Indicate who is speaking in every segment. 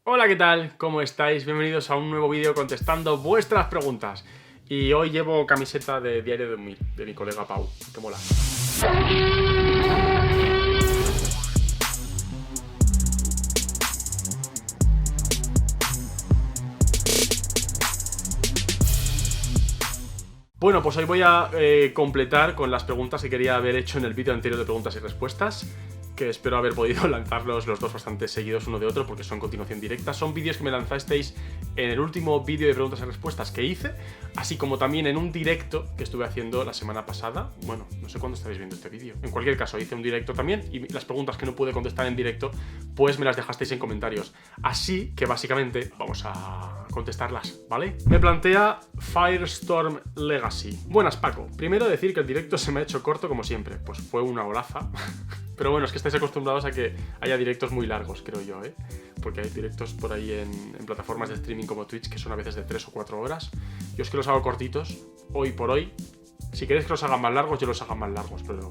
Speaker 1: Hola, ¿qué tal? ¿Cómo estáis? Bienvenidos a un nuevo vídeo contestando vuestras preguntas. Y hoy llevo camiseta de Diario de un Mir, de mi colega Pau. ¡Qué mola! Bueno, pues hoy voy a completar con las preguntas que quería haber hecho en el vídeo anterior de preguntas y respuestas, que espero haber podido lanzarlos los dos bastante seguidos uno de otro porque son continuación directa. Son vídeos que me lanzasteis en el último vídeo de preguntas y respuestas que hice, así como también en un directo que estuve haciendo la semana pasada. Bueno, no sé cuándo estaréis viendo este vídeo. En cualquier caso, hice un directo también y las preguntas que no pude contestar en directo, pues me las dejasteis en comentarios. Así que básicamente vamos a contestarlas, ¿vale? Me plantea Firestorm Legacy. Buenas, Paco. Primero decir que el directo se me ha hecho corto como siempre. Pues fue una olaza. Pero bueno, es que estáis acostumbrados a que haya directos muy largos, creo yo, ¿eh? Porque hay directos por ahí en plataformas de streaming como Twitch que son a veces de 3 o 4 horas. Yo es que los hago cortitos, hoy por hoy. Si queréis que los hagan más largos, yo los hago más largos, pero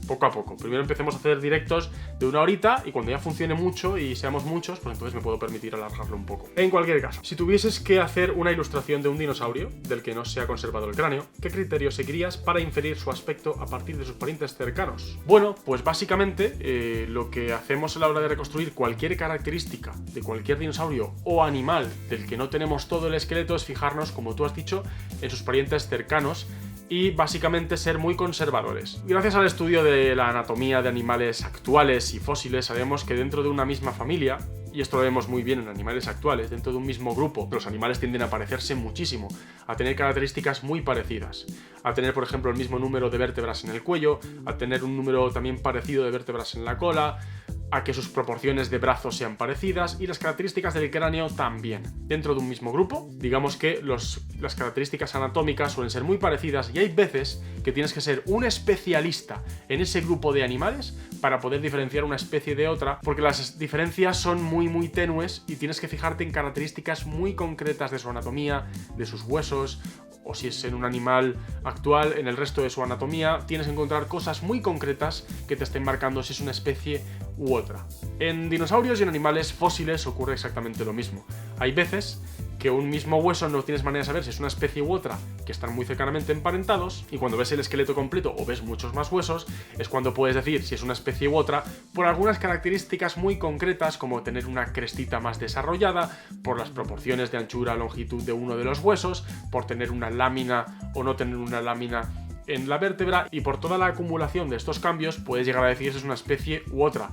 Speaker 1: poco a poco. Primero empecemos a hacer directos de 1 horita y cuando ya funcione mucho y seamos muchos, pues entonces me puedo permitir alargarlo un poco. En cualquier caso, si tuvieses que hacer una ilustración de un dinosaurio del que no se ha conservado el cráneo, ¿qué criterio seguirías para inferir su aspecto a partir de sus parientes cercanos? Bueno, pues básicamente lo que hacemos a la hora de reconstruir cualquier característica de cualquier dinosaurio o animal del que no tenemos todo el esqueleto es fijarnos, como tú has dicho, en sus parientes cercanos y básicamente ser muy conservadores. Gracias al estudio de la anatomía de animales actuales y fósiles, sabemos que dentro de una misma familia, y esto lo vemos muy bien en animales actuales, dentro de un mismo grupo, los animales tienden a parecerse muchísimo, a tener características muy parecidas, a tener, por ejemplo, el mismo número de vértebras en el cuello, a tener un número también parecido de vértebras en la cola, a que sus proporciones de brazos sean parecidas y las características del cráneo también. Dentro de un mismo grupo, digamos que las características anatómicas suelen ser muy parecidas y hay veces que tienes que ser un especialista en ese grupo de animales para poder diferenciar una especie de otra, porque las diferencias son muy tenues y tienes que fijarte en características muy concretas de su anatomía, de sus huesos, o si es en un animal actual, en el resto de su anatomía, tienes que encontrar cosas muy concretas que te estén marcando si es una especie u otra. En dinosaurios y en animales fósiles ocurre exactamente lo mismo. Hay veces que un mismo hueso no tienes manera de saber si es una especie u otra, que están muy cercanamente emparentados, y cuando ves el esqueleto completo o ves muchos más huesos, es cuando puedes decir si es una especie u otra por algunas características muy concretas, como tener una crestita más desarrollada, por las proporciones de anchura, longitud de uno de los huesos, por tener una lámina o no tener una lámina en la vértebra, y por toda la acumulación de estos cambios puedes llegar a decir si es una especie u otra.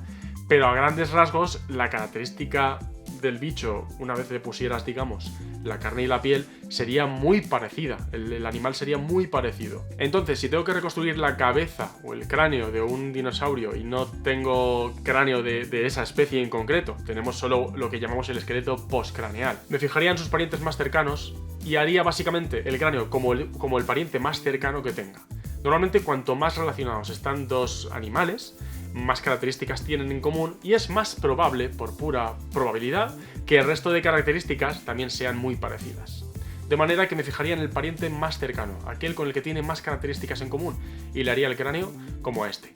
Speaker 1: Pero a grandes rasgos, la característica del bicho, una vez le pusieras, digamos, la carne y la piel, sería muy parecida, el animal sería muy parecido. Entonces, si tengo que reconstruir la cabeza o el cráneo de un dinosaurio y no tengo cráneo de esa especie en concreto, tenemos solo lo que llamamos el esqueleto postcraneal, me fijaría en sus parientes más cercanos y haría básicamente el cráneo como el pariente más cercano que tenga. Normalmente, cuanto más relacionados están dos animales, más características tienen en común y es más probable, por pura probabilidad, que el resto de características también sean muy parecidas. De manera que me fijaría en el pariente más cercano, aquel con el que tiene más características en común, y le haría el cráneo como a este.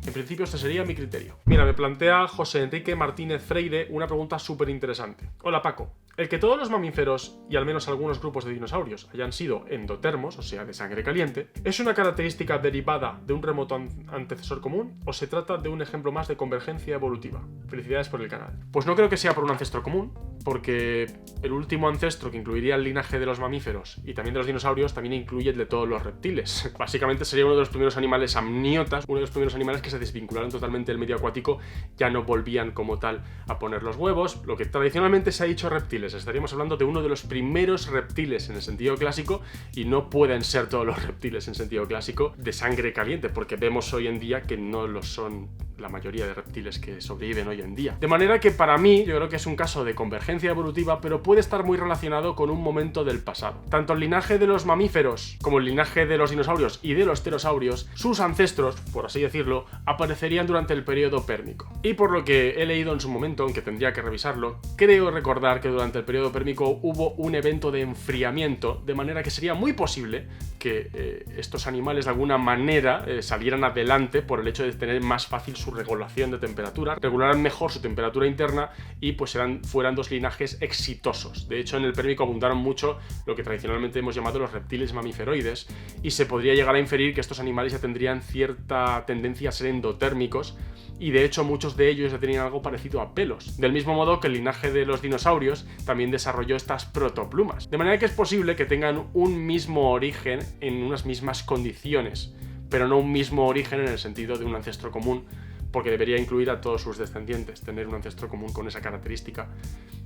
Speaker 1: En principio este sería mi criterio. Mira, me plantea José Enrique Martínez Freire una pregunta súper interesante. Hola, Paco. El que todos los mamíferos, y al menos algunos grupos de dinosaurios, hayan sido endotermos, o sea, de sangre caliente, ¿es una característica derivada de un remoto antecesor común o se trata de un ejemplo más de convergencia evolutiva? Felicidades por el canal. Pues no creo que sea por un ancestro común, porque el último ancestro que incluiría el linaje de los mamíferos y también de los dinosaurios también incluye el de todos los reptiles. Básicamente sería uno de los primeros animales amniotas, uno de los primeros animales que se desvincularon totalmente del medio acuático, ya no volvían como tal a poner los huevos, lo que tradicionalmente se ha dicho reptiles. Estaríamos hablando de uno de los primeros reptiles en el sentido clásico, y no pueden ser todos los reptiles en sentido clásico de sangre caliente, porque vemos hoy en día que no lo son la mayoría de reptiles que sobreviven hoy en día. De manera que para mí, yo creo que es un caso de convergencia evolutiva, pero puede estar muy relacionado con un momento del pasado. Tanto el linaje de los mamíferos como el linaje de los dinosaurios y de los pterosaurios, sus ancestros, por así decirlo, aparecerían durante el periodo pérmico. Y por lo que he leído en su momento, aunque tendría que revisarlo, creo recordar que durante el periodo pérmico hubo un evento de enfriamiento, de manera que sería muy posible que estos animales de alguna manera salieran adelante por el hecho de tener más fácil su regulación de temperatura, regularan mejor su temperatura interna y pues fueran dos linajes exitosos. De hecho, en el Pérmico abundaron mucho lo que tradicionalmente hemos llamado los reptiles mamiferoides, y se podría llegar a inferir que estos animales ya tendrían cierta tendencia a ser endotérmicos, y de hecho muchos de ellos ya tenían algo parecido a pelos. Del mismo modo que el linaje de los dinosaurios también desarrolló estas protoplumas. De manera que es posible que tengan un mismo origen en unas mismas condiciones, pero no un mismo origen en el sentido de un ancestro común, porque debería incluir a todos sus descendientes, tener un ancestro común con esa característica.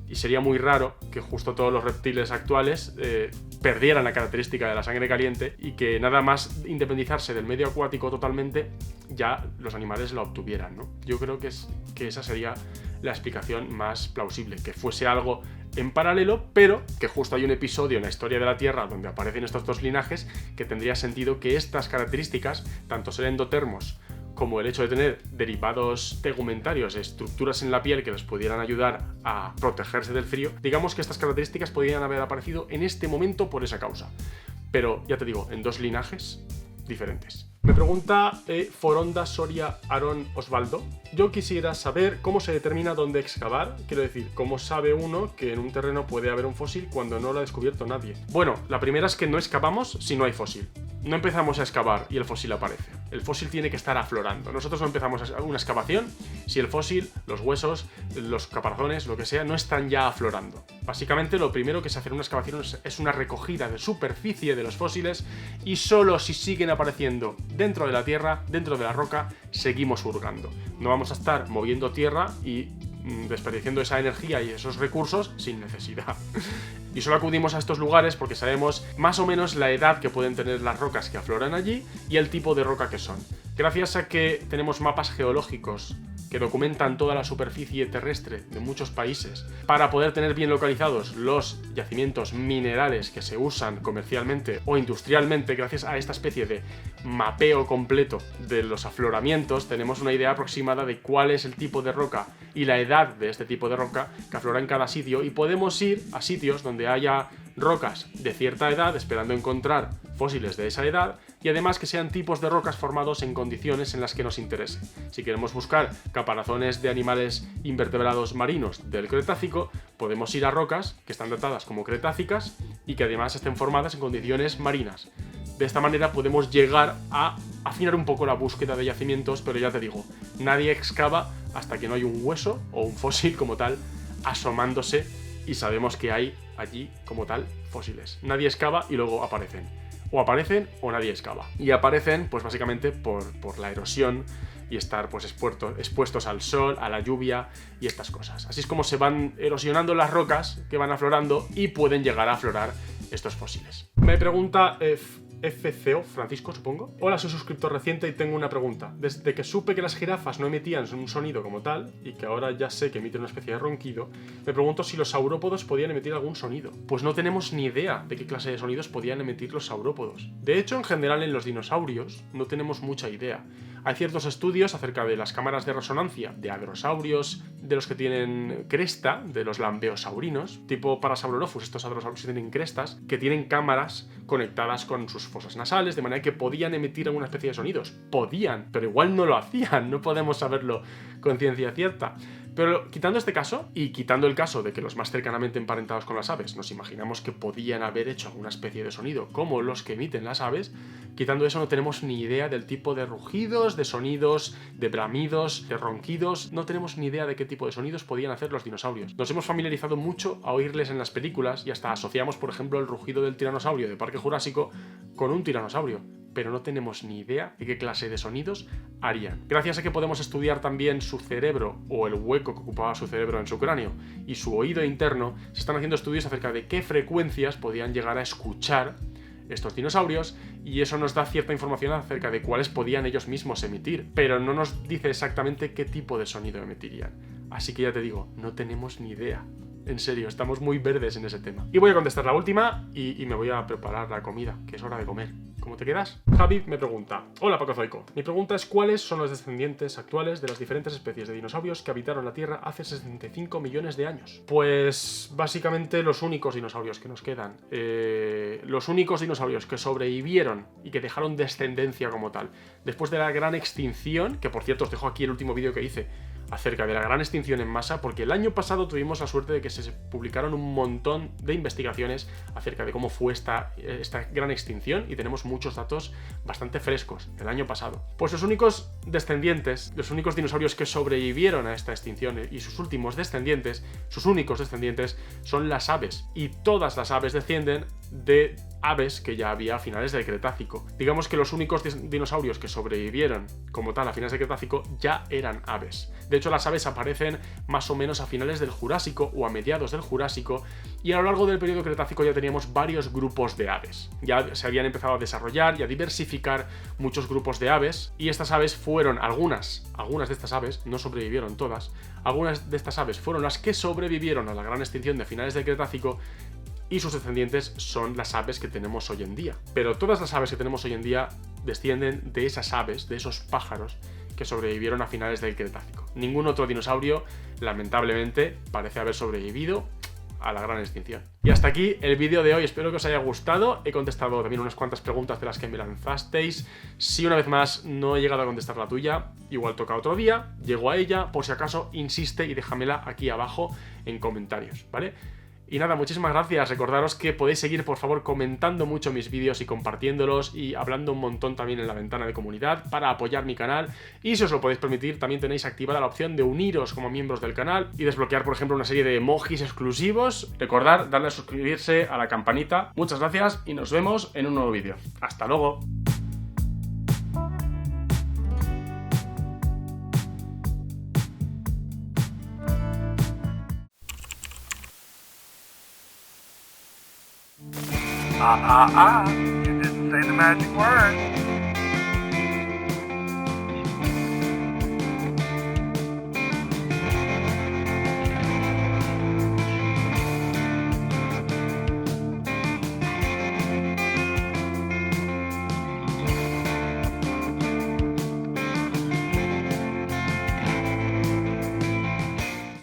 Speaker 1: Y sería muy raro que justo todos los reptiles actuales perdieran la característica de la sangre caliente y que nada más independizarse del medio acuático totalmente, ya los animales la obtuvieran, ¿no? Yo creo que esa sería la explicación más plausible, que fuese algo en paralelo, pero que justo hay un episodio en la historia de la Tierra donde aparecen estos dos linajes que tendría sentido que estas características, tanto ser endotermos como el hecho de tener derivados tegumentarios, estructuras en la piel que les pudieran ayudar a protegerse del frío, digamos que estas características podrían haber aparecido en este momento por esa causa. Pero, ya te digo, en dos linajes diferentes. Me pregunta Foronda Soria Aaron Osvaldo. Yo quisiera saber cómo se determina dónde excavar. Quiero decir, ¿cómo sabe uno que en un terreno puede haber un fósil cuando no lo ha descubierto nadie? Bueno, la primera es que no excavamos si no hay fósil. No empezamos a excavar y el fósil aparece. El fósil tiene que estar aflorando. Nosotros no empezamos una excavación si el fósil, los huesos, los caparazones, lo que sea, no están ya aflorando. Básicamente lo primero que se hace en una excavación es una recogida de superficie de los fósiles, y solo si siguen apareciendo dentro de la tierra, dentro de la roca, seguimos hurgando. No vamos a estar moviendo tierra y desperdiciando esa energía y esos recursos sin necesidad. Y solo acudimos a estos lugares porque sabemos más o menos la edad que pueden tener las rocas que afloran allí y el tipo de roca que son. Gracias a que tenemos mapas geológicos que documentan toda la superficie terrestre de muchos países para poder tener bien localizados los yacimientos minerales que se usan comercialmente o industrialmente, gracias a esta especie de mapeo completo de los afloramientos, tenemos una idea aproximada de cuál es el tipo de roca y la edad de este tipo de roca que aflora en cada sitio, y podemos ir a sitios donde haya rocas de cierta edad esperando encontrar fósiles de esa edad, y además que sean tipos de rocas formados en condiciones en las que nos interese. Si queremos buscar caparazones de animales invertebrados marinos del Cretácico, podemos ir a rocas que están datadas como cretácicas y que además estén formadas en condiciones marinas. De esta manera podemos llegar a afinar un poco la búsqueda de yacimientos, pero ya te digo, nadie excava hasta que no hay un hueso o un fósil como tal asomándose y sabemos que hay allí como tal fósiles. Nadie excava y luego aparecen. O aparecen o nadie excava. Y aparecen pues básicamente por la erosión y estar pues expuestos al sol, a la lluvia y estas cosas. Así es como se van erosionando las rocas que van aflorando y pueden llegar a aflorar estos fósiles. Me pregunta FCO, Francisco, supongo. Hola, soy suscriptor reciente y tengo una pregunta. Desde que supe que las jirafas no emitían un sonido como tal, y que ahora ya sé que emiten una especie de ronquido, me pregunto si los saurópodos podían emitir algún sonido. Pues no tenemos ni idea de qué clase de sonidos podían emitir los saurópodos. De hecho, en general en los dinosaurios no tenemos mucha idea. Hay ciertos estudios acerca de las cámaras de resonancia de hadrosaurios, de los que tienen cresta, de los lambeosaurinos, tipo Parasaurolophus, estos hadrosaurios que tienen crestas, que tienen cámaras conectadas con sus fosas nasales, de manera que podían emitir alguna especie de sonidos. Podían, pero igual no lo hacían, no podemos saberlo con ciencia cierta. Pero quitando este caso, y quitando el caso de que los más cercanamente emparentados con las aves nos imaginamos que podían haber hecho alguna especie de sonido como los que emiten las aves, quitando eso no tenemos ni idea del tipo de rugidos, de sonidos, de bramidos, de ronquidos, no tenemos ni idea de qué tipo de sonidos podían hacer los dinosaurios. Nos hemos familiarizado mucho a oírles en las películas y hasta asociamos, por ejemplo, el rugido del tiranosaurio de Parque Jurásico con un tiranosaurio, pero no tenemos ni idea de qué clase de sonidos harían. Gracias a que podemos estudiar también su cerebro, o el hueco que ocupaba su cerebro en su cráneo, y su oído interno, se están haciendo estudios acerca de qué frecuencias podían llegar a escuchar estos dinosaurios, y eso nos da cierta información acerca de cuáles podían ellos mismos emitir, pero no nos dice exactamente qué tipo de sonido emitirían. Así que ya te digo, no tenemos ni idea. En serio, estamos muy verdes en ese tema. Y voy a contestar la última y me voy a preparar la comida, que es hora de comer. ¿Cómo te quedas? Javid me pregunta: hola Pacozoico, mi pregunta es ¿cuáles son los descendientes actuales de las diferentes especies de dinosaurios que habitaron la Tierra hace 65 millones de años? Pues básicamente los únicos dinosaurios que nos quedan, los únicos dinosaurios que sobrevivieron y que dejaron descendencia como tal después de la gran extinción, que por cierto os dejo aquí el último vídeo que hice acerca de la gran extinción en masa, porque el año pasado tuvimos la suerte de que se publicaron un montón de investigaciones acerca de cómo fue esta gran extinción y tenemos muchos datos bastante frescos del año pasado. Pues los únicos descendientes, los únicos dinosaurios que sobrevivieron a esta extinción y sus últimos descendientes, sus únicos descendientes son las aves, y todas las aves descienden de aves que ya había a finales del Cretácico. Digamos que los únicos dinosaurios que sobrevivieron como tal a finales del Cretácico ya eran aves. De hecho, las aves aparecen más o menos a finales del Jurásico o a mediados del Jurásico, y a lo largo del periodo Cretácico ya teníamos varios grupos de aves. Ya se habían empezado a desarrollar y a diversificar muchos grupos de aves, y estas aves fueron algunas de estas aves, no sobrevivieron todas, algunas de estas aves fueron las que sobrevivieron a la gran extinción de finales del Cretácico, y sus descendientes son las aves que tenemos hoy en día. Pero todas las aves que tenemos hoy en día descienden de esas aves, de esos pájaros que sobrevivieron a finales del Cretácico. Ningún otro dinosaurio, lamentablemente, parece haber sobrevivido a la gran extinción. Y hasta aquí el vídeo de hoy, espero que os haya gustado. He contestado también unas cuantas preguntas de las que me lanzasteis. Si una vez más no he llegado a contestar la tuya, igual toca otro día, llego a ella, por si acaso insiste y déjamela aquí abajo en comentarios, ¿vale? Y nada, muchísimas gracias. Recordaros que podéis seguir, por favor, comentando mucho mis vídeos y compartiéndolos y hablando un montón también en la ventana de comunidad para apoyar mi canal. Y si os lo podéis permitir, también tenéis activada la opción de uniros como miembros del canal y desbloquear, por ejemplo, una serie de emojis exclusivos. Recordad darle a suscribirse, a la campanita. Muchas gracias y nos vemos en un nuevo vídeo. ¡Hasta luego!
Speaker 2: You didn't say the magic word.